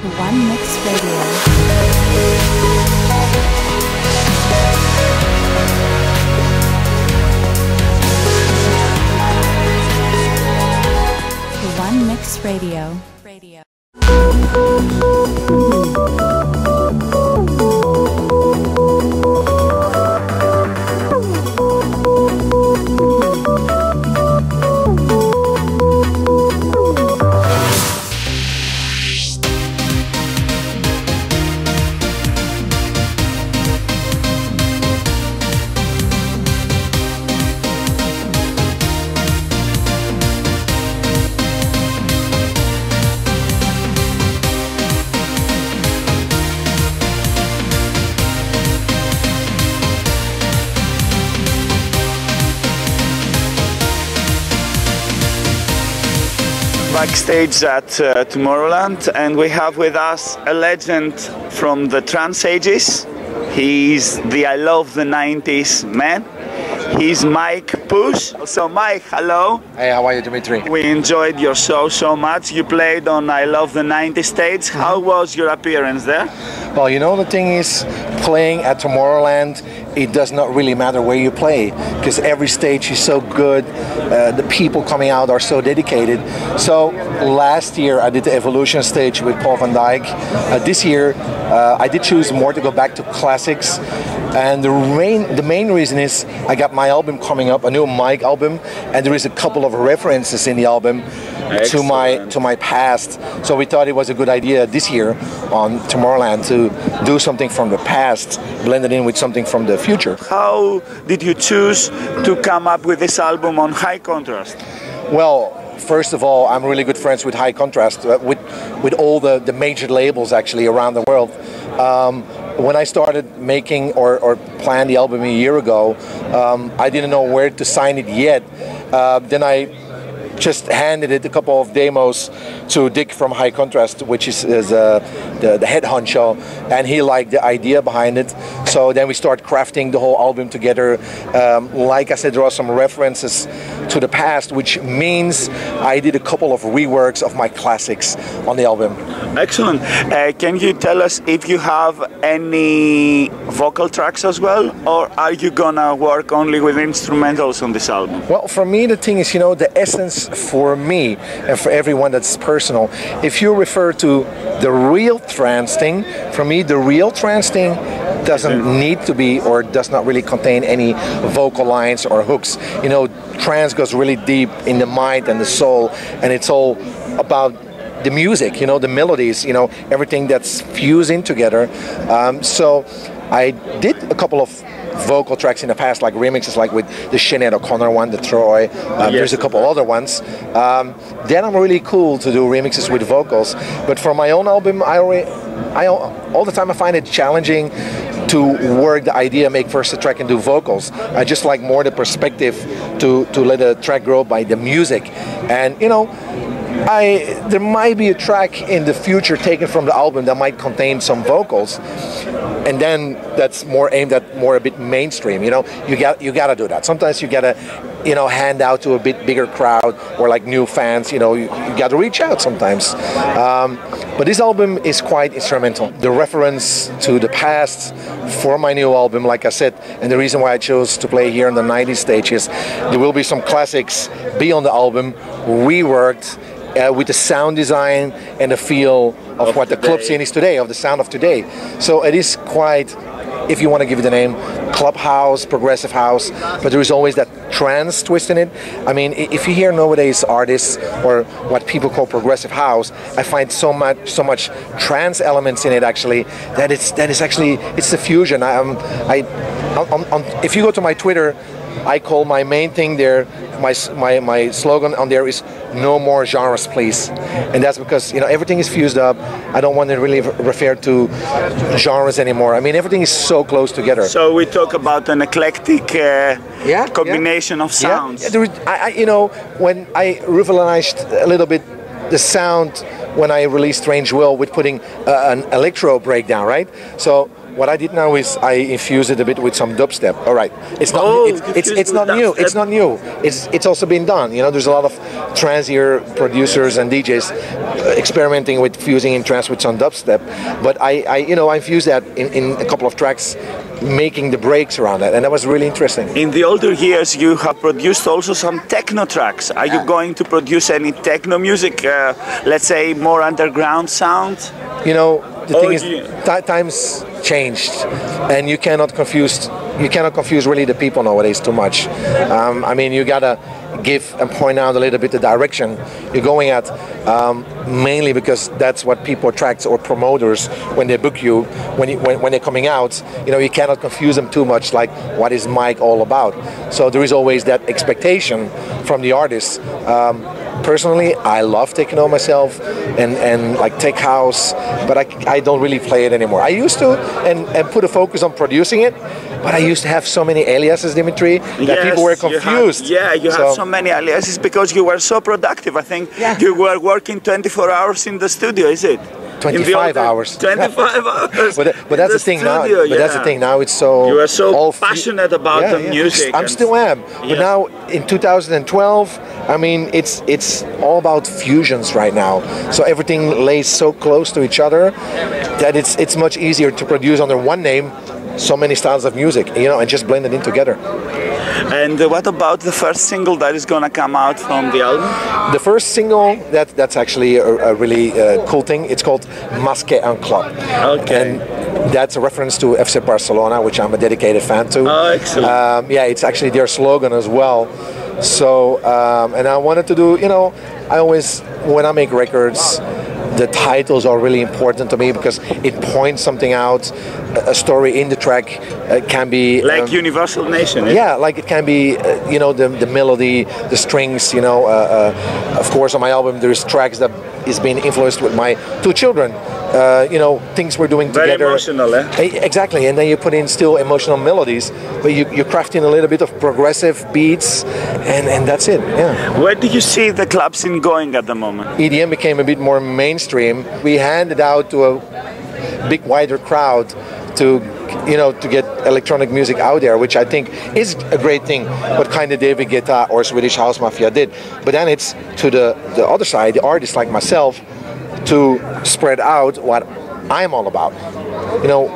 One Mix Radio. One Mix Radio. Backstage at Tomorrowland, and we have with us a legend from the trance ages. He's the I love the 90s man. He's M.I.K.E. Push. So M.I.K.E, hello. Hey, how are you, Dimitri? We enjoyed your show so much. You played on I Love the 90s stage. How was your appearance there? Well, you know, the thing is, playing at Tomorrowland, it does not really matter where you play, because every stage is so good. The people coming out are so dedicated. So last year I did the Evolution stage with Paul van Dyk. This year I did choose more to go back to classics. And the main reason is I got my album coming up, a new M.I.K.E. album, and there is a couple of references in the album to my past. So we thought it was a good idea this year on Tomorrowland to do something from the past, blend it in with something from the future. How did you choose to come up with this album on high contrast? Well, first of all, I'm really good friends with High Contrast, with all the major labels actually around the world. When I started making or planned the album a year ago, I didn't know where to sign it yet. Then I just handed it a couple of demos to Dick from High Contrast, which is the head honcho, and he liked the idea behind it. So then we start crafting the whole album together. Like I said, there are some references to the past, which means I did a couple of reworks of my classics on the album. Excellent. Can you tell us if you have any vocal tracks as well, or are you gonna work only with instrumentals on this album? Well, for me, the thing is, you know, the essence for me and for everyone that's personal, if you refer to the real trance thing, for me, the real trance thing doesn't need to be or does not really contain any vocal lines or hooks. You know, trance goes really deep in the mind and the soul, and it's all about the music, you know, the melodies, you know, everything that's fusing together. So I did a couple of vocal tracks in the past, like remixes, like with the Sinead O'Connor one, the Troy. There's a couple other ones. Then I'm really cool to do remixes with vocals. But for my own album, all the time I find it challenging to work the idea, make first a track and do vocals. I just like more the perspective to let a track grow by the music. And you know, there might be a track in the future taken from the album that might contain some vocals, and then that's more aimed at a bit mainstream. You know, you gotta do that. Sometimes you gotta, you know, hand out to a bit bigger crowd or like new fans. You know, you gotta reach out sometimes. But this album is quite instrumental. The reference to the past for my new album, like I said, and the reason why I chose to play here on the 90s stage is there will be some classics be on the album, reworked, with the sound design and the feel of what the club scene is today, of the sound of today. So it is quite, if you want to give it a name, club house, progressive house, but there is always that trance twist in it. I mean, if you hear nowadays artists or what people call progressive house, I find so much trance elements in it actually that is actually it's the fusion. If you go to my Twitter, I call my main thing there, my slogan on there is no more genres, please. And that's because, you know, everything is fused up. I don't want to really refer to genres anymore. I mean, everything is so close together. So we talk about an eclectic combination of sounds. Yeah, you know, when I revolutionized a little bit the sound when I released Strange Will with putting an electro breakdown, right? So what I did now is I infused it a bit with some dubstep. All right, it's not it's not new. It's not new. It's also been done. You know, there's a lot of trancier producers and DJs experimenting with fusing in trance with some dubstep. But I you know, I infused that in a couple of tracks, making the breaks around that, and that was really interesting. In the older years, you have produced also some techno tracks. Are you going to produce any techno music? Let's say more underground sound. You know, the thing is, times changed, and you cannot confuse really the people nowadays too much. I mean, you gotta give and point out a little bit the direction you're going at, mainly because that's what people attract, or promoters when they book you, when they're coming out. You know, you cannot confuse them too much, like what is M.I.K.E all about. So there is always that expectation from the artists. Personally, I love techno myself and like tech house, but I don't really play it anymore. I used to and put a focus on producing it, but I used to have so many aliases, Dimitri, that people were confused. You had so many aliases because you were so productive. I think you were working 24 hours in the studio, is it? 25 hours. 25 hours. But that's the thing now. But that's the thing now. It's so. You are so passionate about the music. I still am. But now in 2012, I mean, it's all about fusions right now. So everything lays so close to each other that it's much easier to produce under one name so many styles of music, you know, and just blend it in together. And what about the first single that is gonna come out from the album? The first single, that's actually a really cool thing. It's called Musket and Clock. Okay. And that's a reference to FC Barcelona, which I'm a dedicated fan to. Oh, excellent. Yeah, it's actually their slogan as well. So, and I wanted to do, you know, I always, when I make records, the titles are really important to me because it points something out. A story in the track can be like Universal Nation. Yeah, like it can be, you know, the melody, the strings. You know, of course, on my album there's tracks that is being influenced with my two children. You know, things we're doing together. Very emotional, Exactly, and then you put in still emotional melodies, but you craft in a little bit of progressive beats, and that's it. Yeah. Where do you see the club scene going at the moment? EDM became a bit more mainstream. We handed out to a big wider crowd to, you know, to get electronic music out there, which I think is a great thing, what kind of David Guetta or Swedish House Mafia did. But then it's to the other side, the artists like myself, to spread out what I'm all about. You know,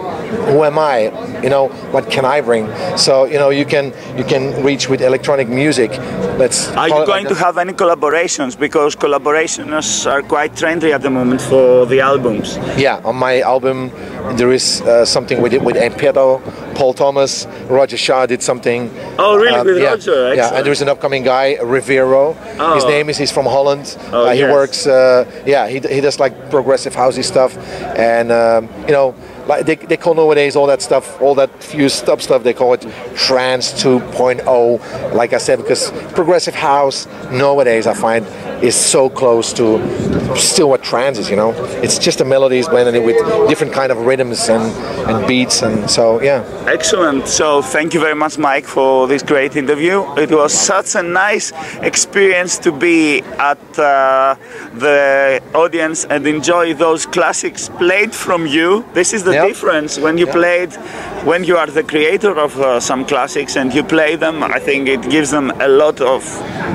who am I? You know, what can I bring? So, you know, you can reach with electronic music. Are you going to have any collaborations? Because collaborations are quite trendy at the moment for the albums. Yeah, on my album there is something with M.I.K.E, Paul Thomas, Roger Shaw did something. Oh, really? With Roger? Excellent. Yeah, and there's an upcoming guy, Rivero. Oh. His name is, he's from Holland. He works, he does like progressive housey stuff, and you know, like they call nowadays all that stuff, all that fused stuff, they call it trance 2.0, like I said, because progressive house nowadays I find is so close to still what trance is, you know. It's just the melodies blended with different kind of rhythms and beats, and so yeah. Excellent. So thank you very much, Mike, for this great interview. It was such a nice experience to be at the audience and enjoy those classics played from you. This is the difference when you when you are the creator of some classics and you play them. I think it gives them a lot of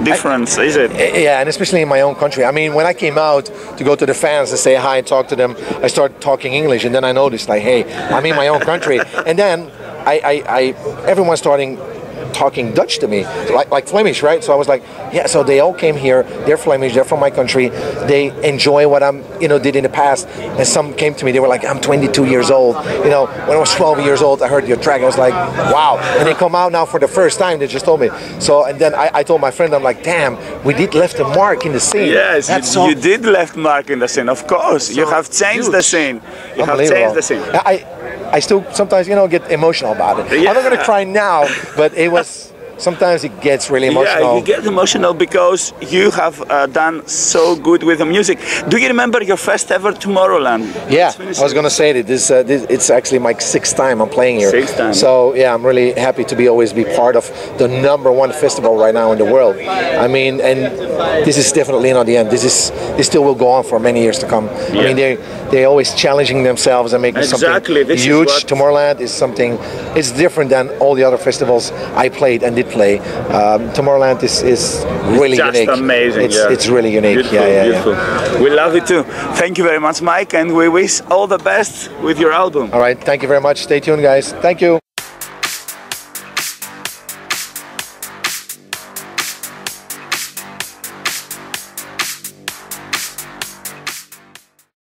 difference, is it? Yeah, and especially in my own country. I mean, when I came out to go to the fans and say hi and talk to them, I started talking English, and then I noticed, like, hey, I'm in my own country. And then everyone's starting talking Dutch to me, like Flemish, right? So I was like, yeah, so they all came here, they're Flemish, they're from my country, they enjoy what I'm, you know, did in the past. And some came to me, they were like, I'm 22 years old, you know, when I was 12 years old, I heard your track, I was like, wow. And they come out now for the first time, they just told me. So, and then I told my friend, I'm like, damn, we did left a mark in the scene. Yes, you did left mark in the scene, of course. So you have changed the scene. You have changed the scene. I still sometimes, you know, get emotional about it. Yeah. I'm not going to cry now, but it was sometimes it gets really emotional. Yeah, you get emotional because you have done so good with the music. Do you remember your first ever Tomorrowland? Yeah, I was going to say that this it's actually my 6th time I'm playing here. 6th time. So yeah, I'm really happy to always be part of the #1 festival right now in the world. I mean, and this is definitely not the end. This still will go on for many years to come. Yeah. I mean, they're always challenging themselves and making something huge. Tomorrowland is something. It's different than all the other festivals I played and did play. Tomorrowland is really just unique. Amazing. It's really unique. Beautiful, yeah. Beautiful. We love it too. Thank you very much, Mike, and we wish all the best with your album. All right. Thank you very much. Stay tuned, guys. Thank you.